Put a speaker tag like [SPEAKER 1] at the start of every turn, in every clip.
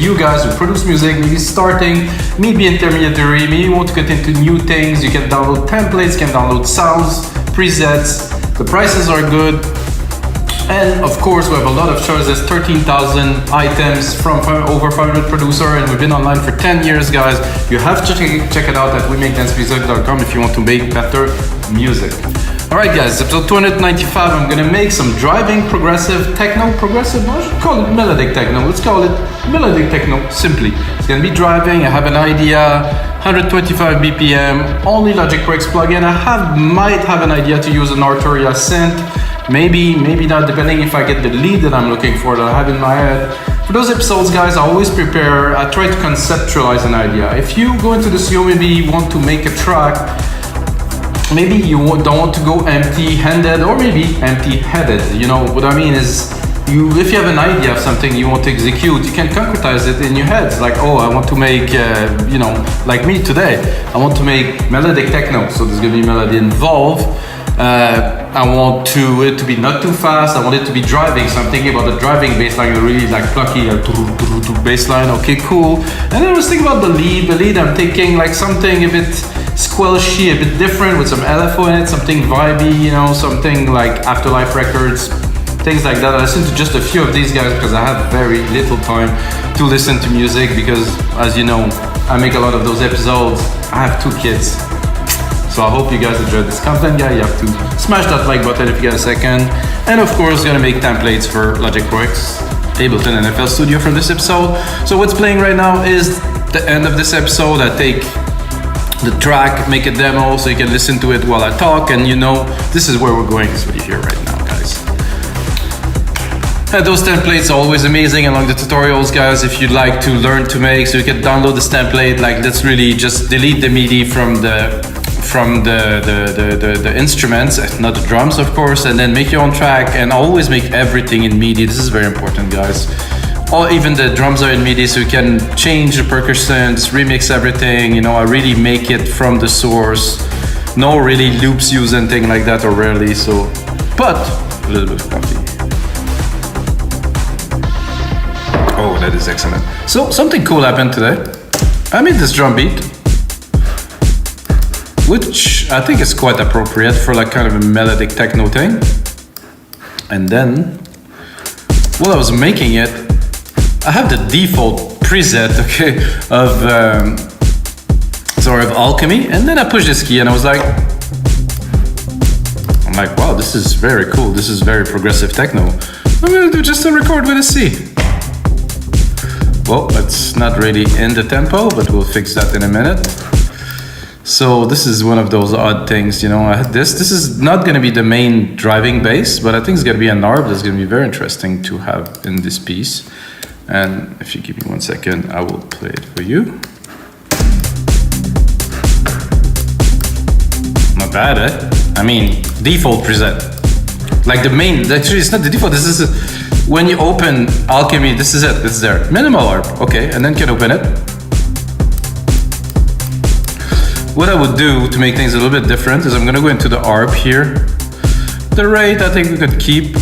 [SPEAKER 1] you guys who produce music, maybe starting, maybe intermediary, maybe you want to get into new things. You can download templates, you can download sounds, presets. The prices are good. And of course, we have a lot of choices, 13,000 items from over 500 producer, and we've been online for 10 years, guys. You have to check it out at weMakeDanceMusic.com if you want to make better music. All right, guys, episode 295, I'm gonna make some driving progressive techno. I should call it melodic techno. Let's call it melodic techno, simply. It's gonna be driving, I have an idea, 125 BPM, only Logic Pro X plugin. I might have an idea to use an Arturia synth. Maybe not, depending if I get the lead that I'm looking for, that I have in my head. For those episodes, guys, I always prepare, I try to conceptualize an idea. If you go into the studio, maybe you want to make a track, maybe you don't want to go empty-handed or maybe empty-headed. You know, what I mean is, if you have an idea of something you want to execute, you can concretize it in your head. Like, oh, I want to make, like me today, I want to make melodic techno, so there's gonna be melody involved. I want it to be not too fast. I want it to be driving, so I'm thinking about the driving bassline, really like plucky bassline. Okay, cool. And then I was thinking about the lead. I'm thinking like something a bit squelchy, a bit different with some LFO in it, something vibey, you know, something like Afterlife records, things like that. I listen to just a few of these guys because I have very little time to listen to music because, as you know, I make a lot of those episodes. I have 2 kids. So I hope you guys enjoyed this content, guys. You have to smash that like button if you get a second. And of course, gonna make templates for Logic Pro X, Ableton, and FL Studio from this episode. So what's playing right now is the end of this episode. I take the track, make a demo so you can listen to it while I talk, and you know, this is where we're going. This is what you hear right now, guys. And those templates are always amazing along the tutorials, guys, if you'd like to learn to make, so you can download this template. Like, let's really just delete the MIDI from the instruments, not the drums, of course, and then make your own track, and always make everything in MIDI. This is very important, guys. Or even the drums are in MIDI, so you can change the percussions, remix everything. You know, I really make it from the source. No really loops used and things like that, or rarely. So, but a little bit of coffee. Oh, that is excellent. So something cool happened today. I made this drum beat, which I think is quite appropriate for like kind of a melodic techno thing. And then, while I was making it, I have the default preset, okay, of Alchemy, and then I pushed this key and I was like, wow, this is very cool. This is very progressive techno. I'm gonna do just a record with a C. Well, it's not really in the tempo, but we'll fix that in a minute. So this is one of those odd things, you know. I had this is not going to be the main driving bass, but I think it's going to be an ARP that's going to be very interesting to have in this piece. And if you give me 1 second, I will play it for you. Not bad, eh? I mean, default preset. Like the main, actually it's not the default, this is, when you open Alchemy, this is it, it's there. Minimal ARP, okay, and then can open it. What I would do to make things a little bit different is I'm gonna go into the ARP here. The rate, I think we could keep.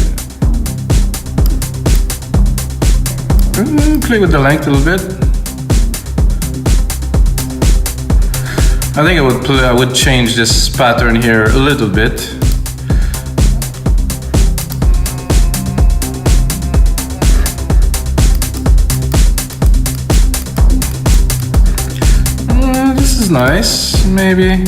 [SPEAKER 1] Play with the length a little bit. I think I would change this pattern here a little bit. This is nice, maybe.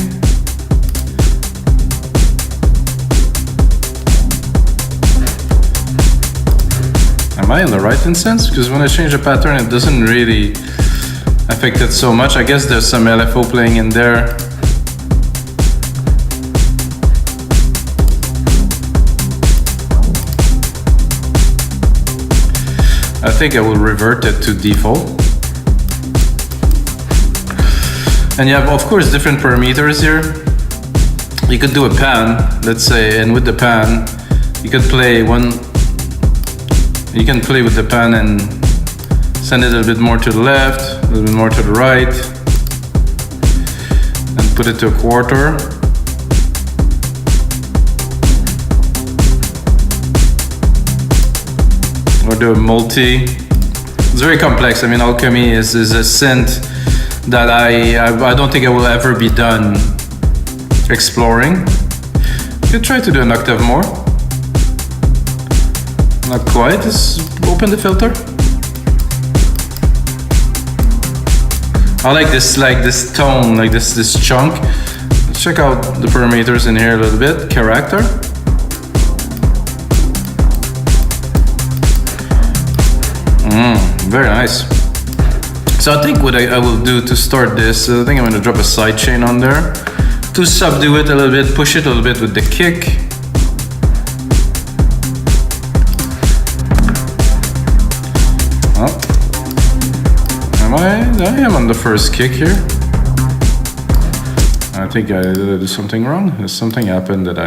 [SPEAKER 1] Am I in the right instance? Because when I change the pattern, it doesn't really affect it so much. I guess there's some LFO playing in there. I think I will revert it to default. And you have, of course, different parameters here. You could do a pan, let's say, and with the pan, you could play you can play with the pan and send it a little bit more to the left, a little bit more to the right, and put it to a quarter. Or do a multi, It's very complex. I mean, Alchemy is a synth that I don't think I will ever be done exploring. Could try to do an octave more. Not quite. Just open the filter. I like this tone, like this chunk. Let's check out the parameters in here a little bit. Character. Very nice. So I think what I will do to start this, I think I'm going to drop a sidechain on there to subdue it a little bit, push it a little bit with the kick. Oh. I am on the first kick here. I think I did something wrong. There's something happened that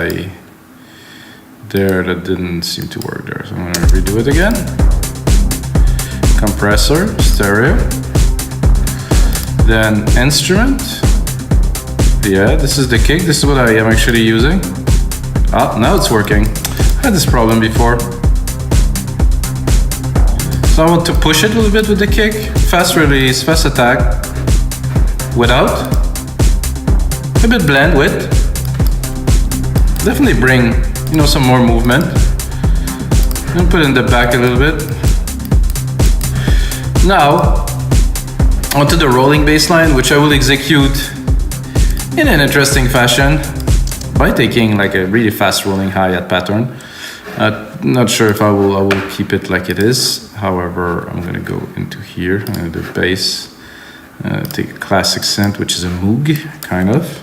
[SPEAKER 1] that didn't seem to work there. So I'm going to redo it again. Compressor, stereo, then instrument. Yeah, this is the kick. This is what I am actually using. Ah, now it's working. I had this problem before. So I want to push it a little bit with the kick. Fast release, fast attack. Without. A bit blend with. Definitely bring, some more movement. And put it in the back a little bit. Now, onto the rolling bass line, which I will execute in an interesting fashion by taking like a really fast rolling hi-hat pattern. Not sure if I will keep it like it is. However, I'm gonna go into here, the bass, take a classic synth, which is a Moog, kind of.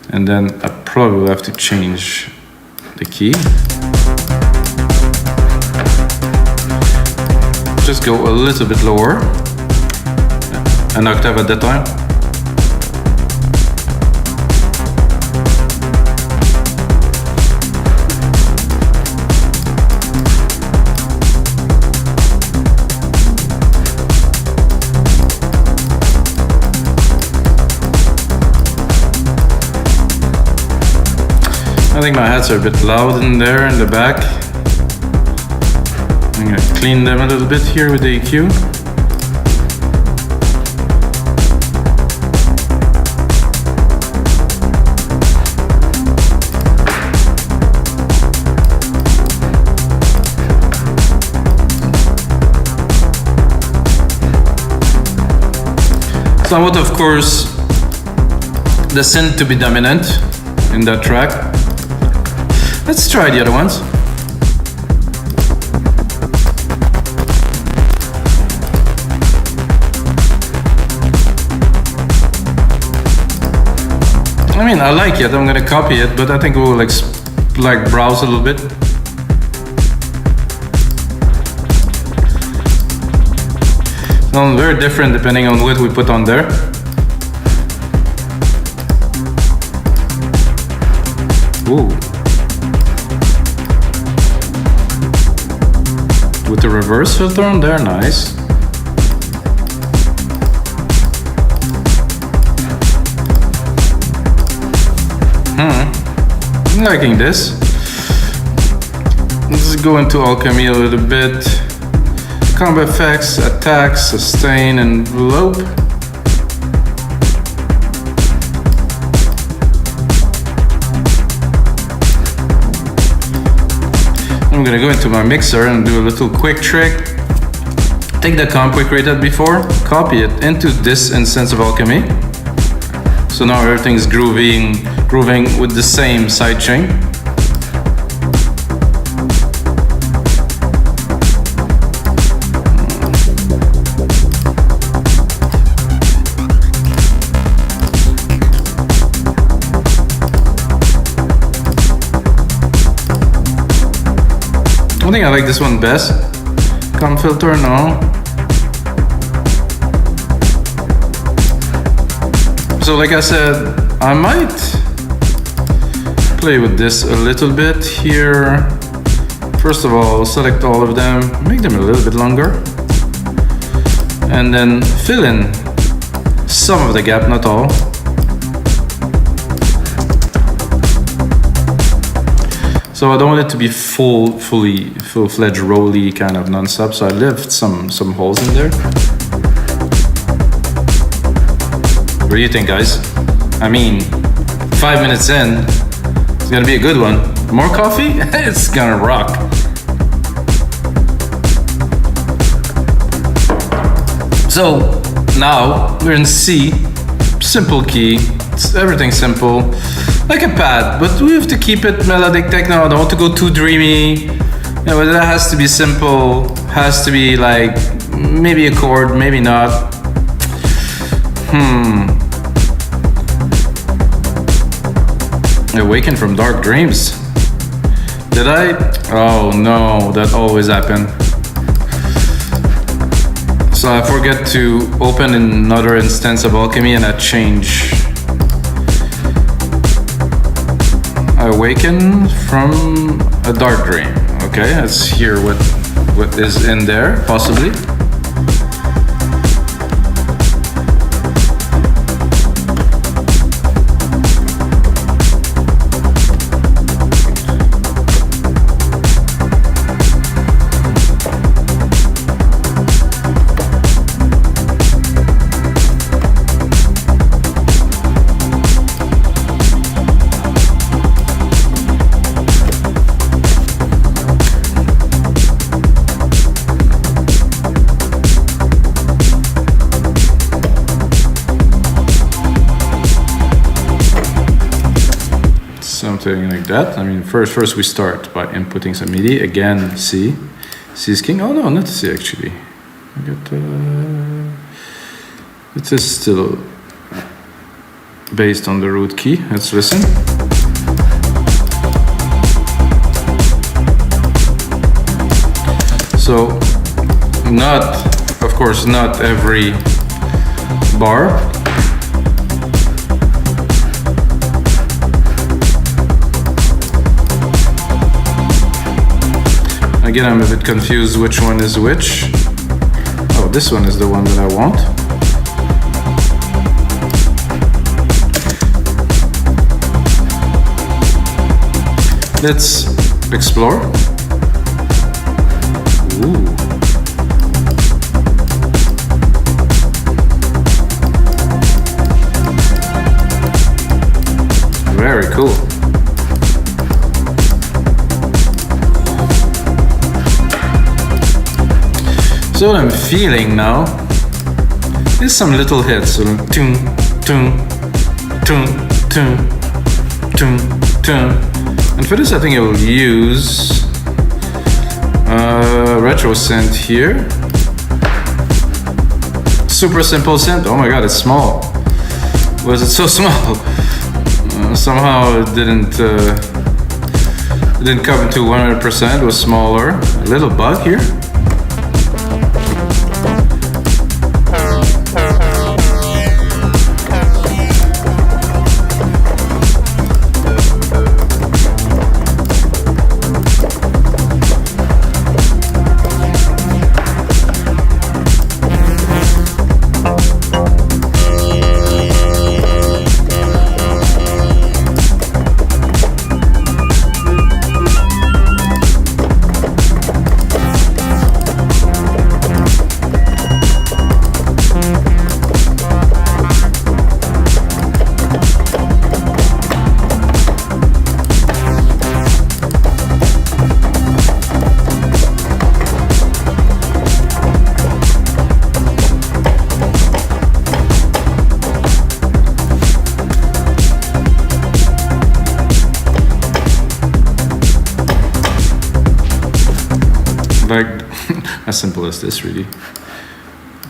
[SPEAKER 1] And then I probably will have to change the key. Just go a little bit lower, an octave at that time. I think my hats are a bit loud in there in the back. I'm gonna clean them a little bit here with the EQ. So I want, of course, the synth to be dominant in that track. Let's try the other ones. I mean, I like it. I'm gonna copy it, but I think we'll like browse a little bit. So very different depending on what we put on there. Ooh. With the reverse filter on there, nice. I'm liking this. Let's go into Alchemy a little bit. Combo effects, attack, sustain, and loop. I'm gonna go into my mixer and do a little quick trick. Take the comp we created before, copy it into this instance of Alchemy. So now everything's grooving with the same sidechain. I think I like this one best. Comp filter, no. So like I said, I might play with this a little bit here. First of all, select all of them, make them a little bit longer, and then fill in some of the gap, not all. So I don't want it to be full-fledged rolly kind of non-stop. So I left some holes in there. What do you think, guys? I mean, 5 minutes in, it's gonna be a good one. More coffee? It's gonna rock. So now we're in C, simple key. Everything's simple, like a pad, but we have to keep it melodic techno. I don't want to go too dreamy. You know, that has to be simple. Has to be like maybe a chord, maybe not. Awaken from dark dreams. Did I? Oh no, that always happened. So I forget to open another instance of Alchemy and I change. I awaken from a dark dream. Okay, let's hear what is in there, possibly. Something like that. I mean, first we start by inputting some MIDI. Again, C. C is king. Oh no, not C actually. I got. It is still based on the root key. Let's listen. So, of course, not every bar. Again, I'm a bit confused which one is which. Oh, this one is the one that I want. Let's explore. Ooh. Very cool. So what I'm feeling now is some little hits. So toon, toon, toon, toon, toon, toon. And for this, I think I will use retro synth here. Super simple synth. Oh my god, it's small. Was it so small? Somehow it didn't come to 100%. It was smaller. A little bug here. Like as simple as this, really.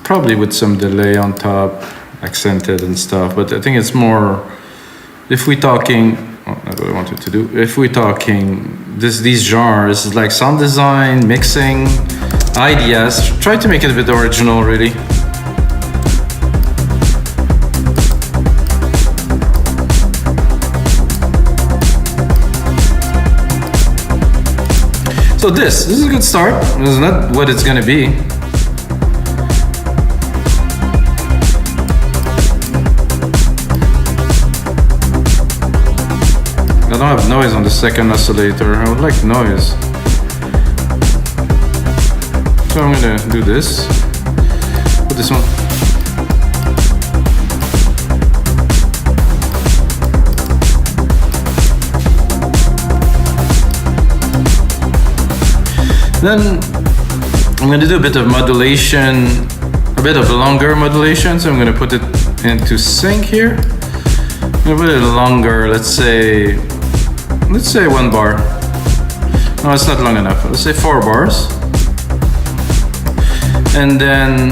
[SPEAKER 1] Probably with some delay on top, accented and stuff, but I think it's more, if we're talking, oh, that's what I wanted to do. If we're talking these genres, like sound design, mixing, ideas, try to make it a bit original, really. So this is a good start. This is not what it's gonna be. I don't have noise on the second oscillator. I would like noise. So I'm gonna do this. Put this one. Then I'm gonna do a bit of modulation, a bit of longer modulation. So I'm gonna put it into sync here. I'm gonna put it longer, let's say 1 bar. No, it's not long enough. Let's say 4 bars. And then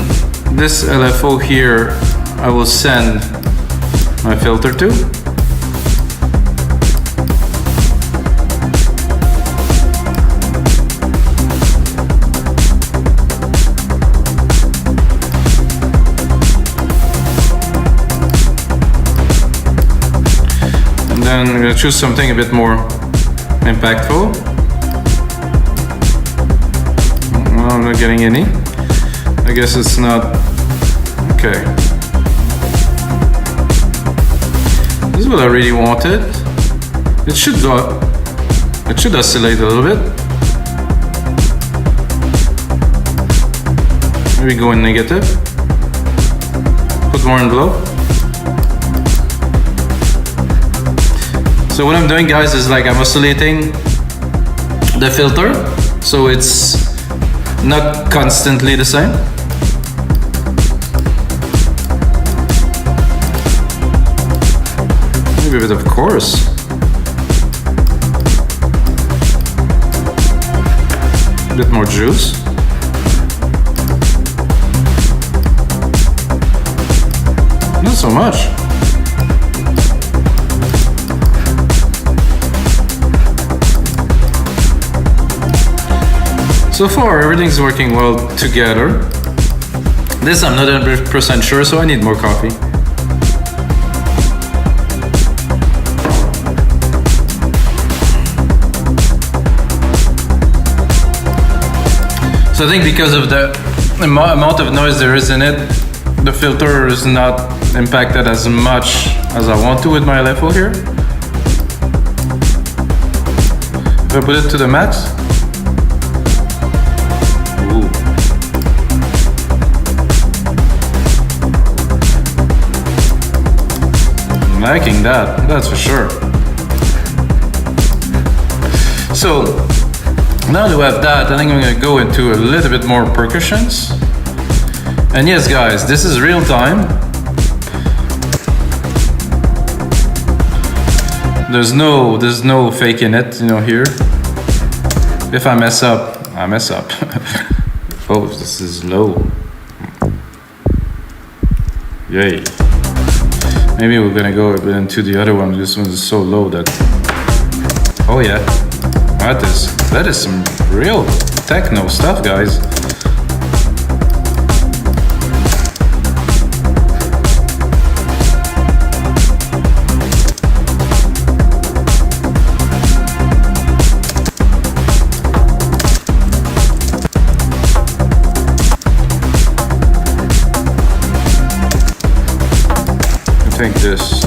[SPEAKER 1] this LFO here, I will send my filter to. And then I'm gonna choose something a bit more impactful. Well, I'm not getting any. I guess it's not okay. This is what I really wanted. It should oscillate a little bit. Maybe go in negative. Put more in low. So what I'm doing, guys, is like I'm oscillating the filter, so it's not constantly the same. Maybe a bit of chorus. A bit more juice. Not so much. So far, everything's working well together. This I'm not 100% sure, so I need more coffee. So I think because of the amount of noise there is in it, the filter is not impacted as much as I want to with my LFO here. If I put it to the max, liking that, that's for sure. So now that we have that, I think I'm gonna go into a little bit more percussions. And yes, guys, this is real time. There's no faking it, you know, here. If I mess up, I mess up. Oh, this is low. Yay. Maybe we're gonna go a bit into the other one. This one is so low that, oh yeah, that is some real techno stuff, guys. Take this.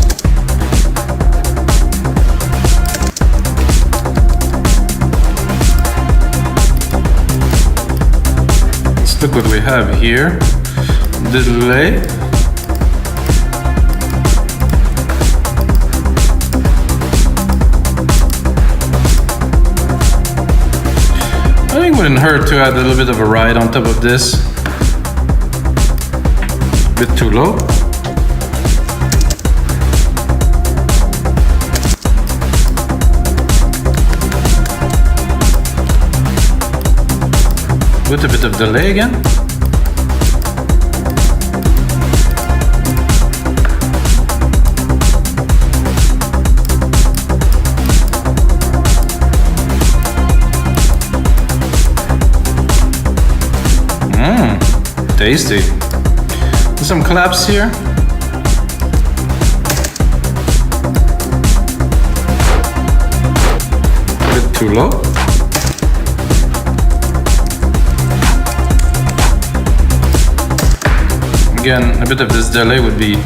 [SPEAKER 1] Let's look what we have here. The delay. I think it wouldn't hurt to add a little bit of a ride on top of this. A bit too low. With a bit of delay again. Tasty. Some claps here. A bit too low. Again, a bit of this delay would be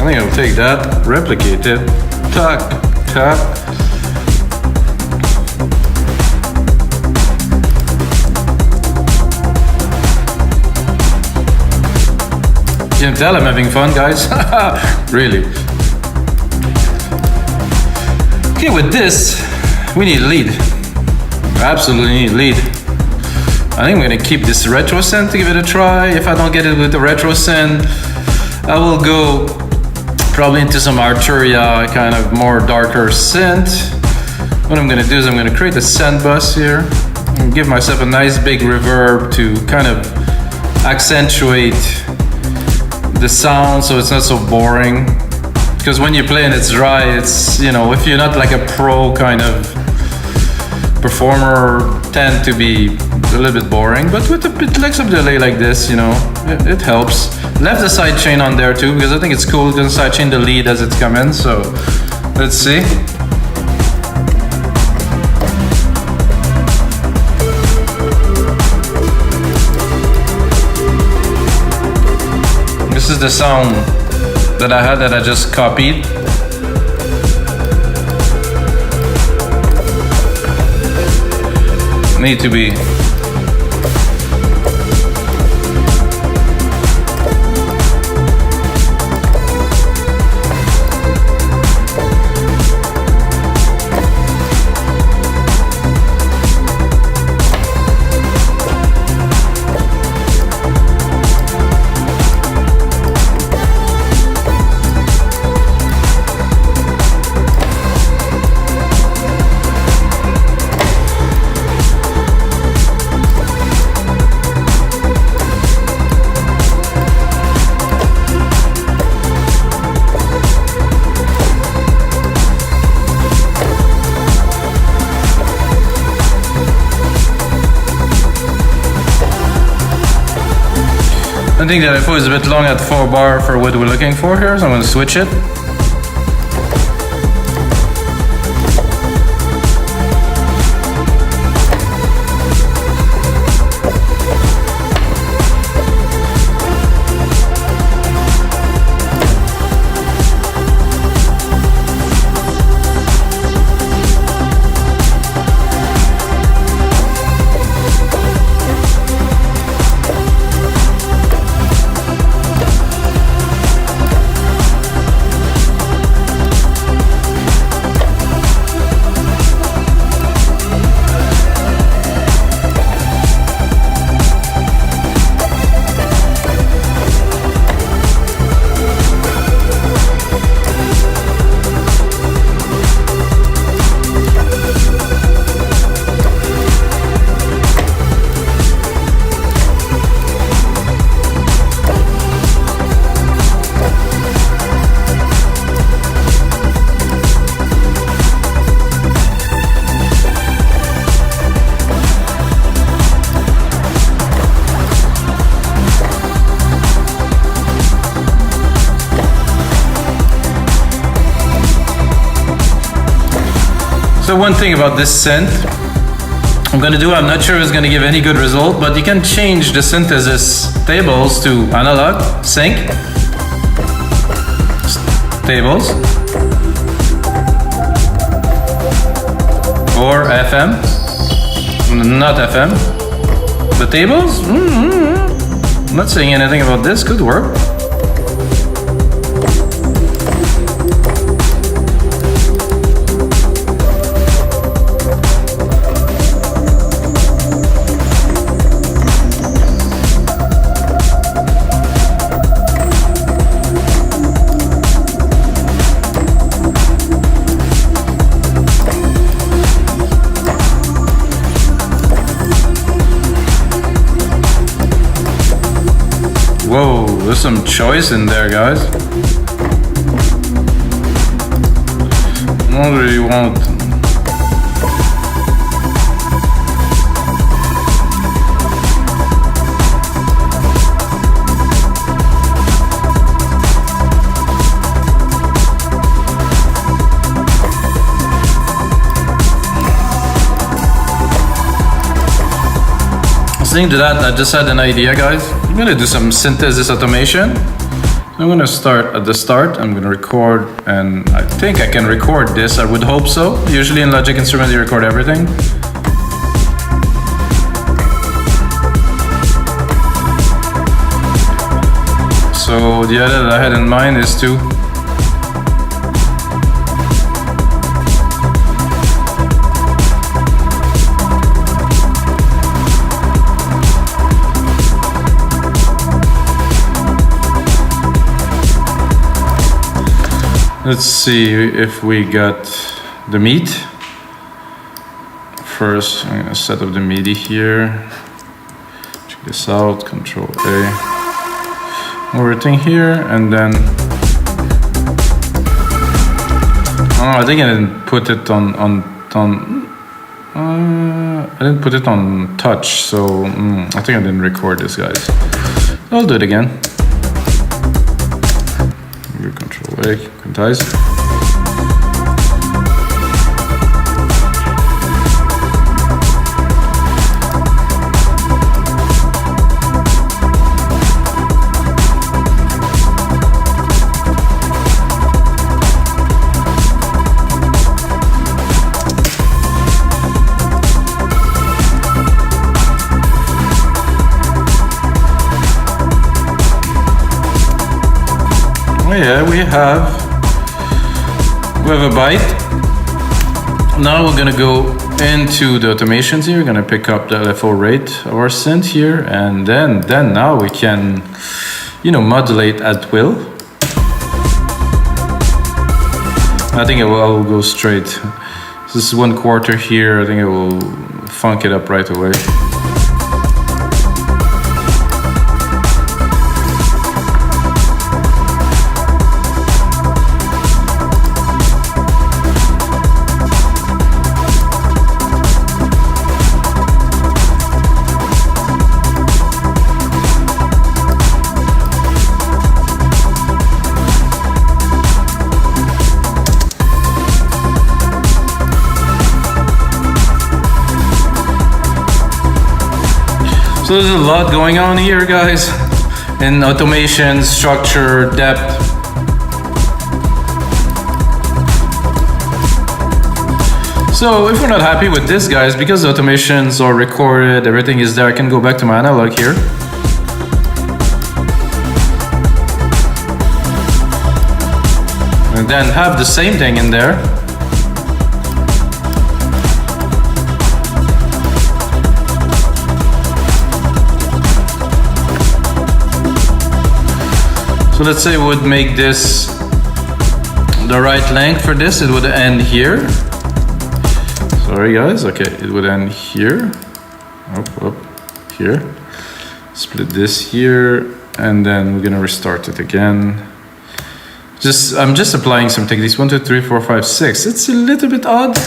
[SPEAKER 1] I think I'll take that, replicate it, tuck, tap. You can tell I'm having fun, guys. Really. Okay, with this, we need lead. Absolutely need lead. I think I'm gonna keep this retro synth to give it a try. If I don't get it with the retro synth, I will go probably into some Arturia, kind of more darker synth. What I'm gonna do is I'm gonna create a send bus here and give myself a nice big reverb to kind of accentuate the sound so it's not so boring. Because when you play and it's dry, it's, you know, if you're not like a pro kind of performer, tend to be a little bit boring. But with a bit like some delay like this, you know, it helps. Left the sidechain on there too, because I think it's cool to sidechain the lead as it's coming. So let's see. This is the sound that I had that I just copied. Need to be I think that info is a bit long at 4 bar for what we're looking for here, so I'm going to switch it. So one thing about this synth, I'm not sure if it's gonna give any good result, but you can change the synthesis tables to analog, sync, tables, or FM, not FM, but tables, I'm not saying anything about this, could work. Whoa, there's some choice in there, guys. What do you want? Listening to that, I just had an idea, guys. I'm gonna do some synthesis automation. I'm gonna start at the start. I'm gonna record, and I think I can record this. I would hope so. Usually in Logic Instruments you record everything. So the idea that I had in mind is to let's see if we got the meat. First, I'm gonna set up the MIDI here. Check this out, Control A. Everything here, and then I think I didn't put it on I didn't put it on touch, so I think I didn't record this, guys. I'll do it again. Control A, quantize. Yeah, we have a byte. Now we're gonna go into the automations here. We're gonna pick up the LFO rate of our synth here, and then now we can, modulate at will. I think I'll go straight. This is 1/4 here. I think I will funk it up right away. So there's a lot going on here, guys, in automation, structure, depth. So if we're not happy with this, guys, because the automations are recorded, everything is there, I can go back to my analog here. And then have the same thing in there. So let's say we would make this the right length for this. It would end here. Sorry guys, okay, it would end here. Up, here. Split this here, and then we're gonna restart it again. I'm just applying some techniques. 1, 2, 3, 4, 5, 6. It's a little bit odd.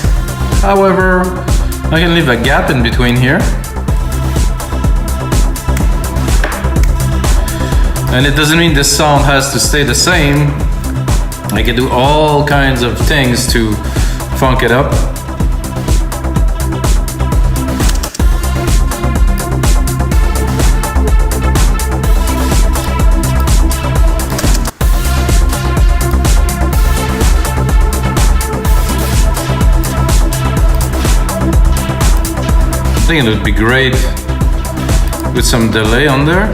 [SPEAKER 1] However, I can leave a gap in between here. And it doesn't mean this sound has to stay the same. I can do all kinds of things to funk it up. I think it would be great with some delay on there.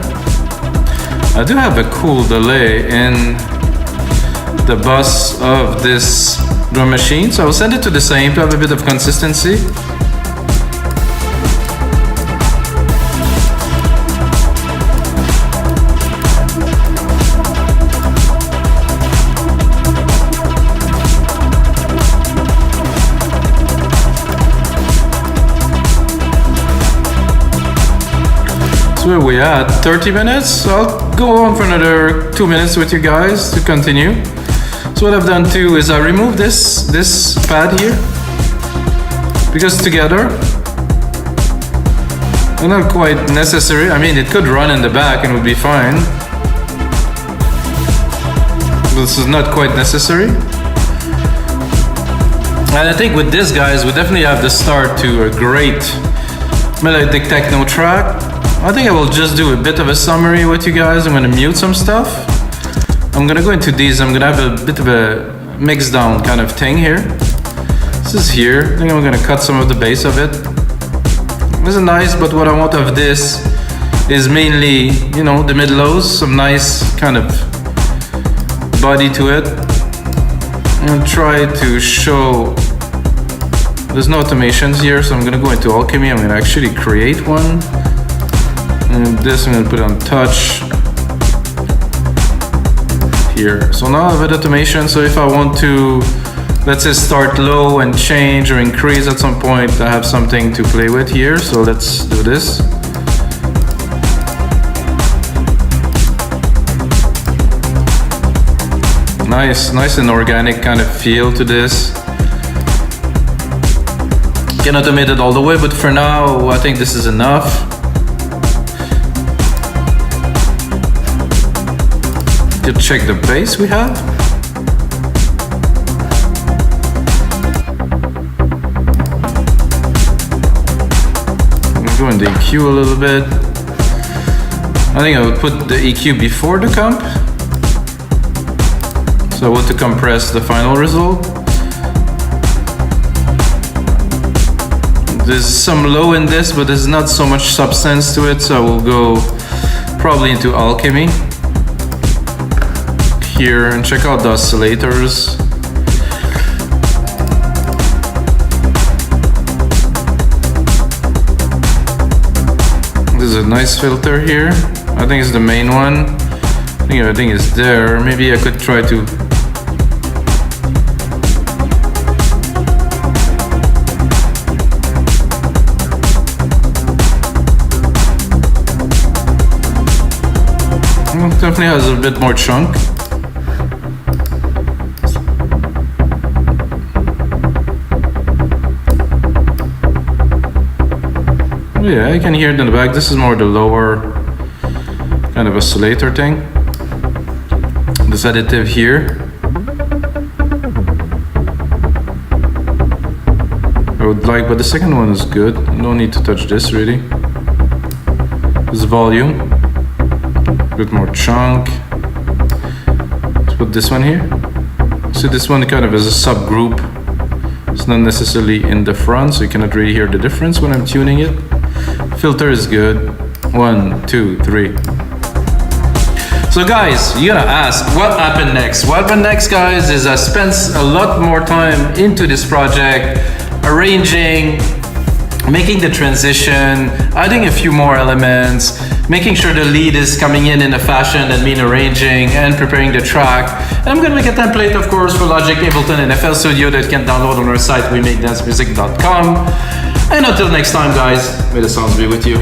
[SPEAKER 1] I do have a cool delay in the bus of this drum machine, so I'll send it to the same to have a bit of consistency. So where we at? 30 minutes? So I'll go on for another 2 minutes with you guys to continue. So what I've done too is I removed this pad here, because together they're not quite necessary. I mean, it could run in the back and would be fine. This is not quite necessary. And I think with this, guys, we definitely have the start to a great Melodic Techno track. I think I will just do a bit of a summary with you guys. I'm gonna mute some stuff. I'm gonna go into these. I'm gonna have a bit of a mix down kind of thing here. This is here. I think I'm gonna cut some of the bass of it. This is nice, but what I want of this is mainly, you know, the mid-lows, some nice kind of body to it. I'm gonna try to show, there's no automations here, so I'm gonna go into Alchemy. I'm gonna actually create one. And this I'm gonna put on touch here. So now I have an automation, so if I want to, let's say, start low and change or increase at some point, I have something to play with here. So let's do this. Nice and organic kind of feel to this. Can automate it all the way, but for now, I think this is enough. To check the bass we have. Go in the EQ a little bit. I think I would put the EQ before the comp. So I want to compress the final result. There's some low in this, but there's not so much substance to it, so I will go probably into Alchemy here and check out the oscillators. There's a nice filter here. I think it's the main one. I think everything is there. Maybe I could try to definitely has a bit more chunk. Yeah, I can hear it in the back. This is more the lower kind of oscillator thing. This additive here. I would like, but the second one is good. No need to touch this really. This volume. A bit more chunk. Let's put this one here. So this one kind of is a subgroup. It's not necessarily in the front, so you cannot really hear the difference when I'm tuning it. Filter is good. 1, 2, 3. So guys, you're gonna ask, what happened next? What happened next, guys, is I spent a lot more time into this project, arranging, making the transition, adding a few more elements, making sure the lead is coming in a fashion that means arranging and preparing the track. And I'm gonna make a template, of course, for Logic, Ableton, and FL Studio that you can download on our site, weMakeDanceMusic.com. And until next time, guys, may the sounds be with you.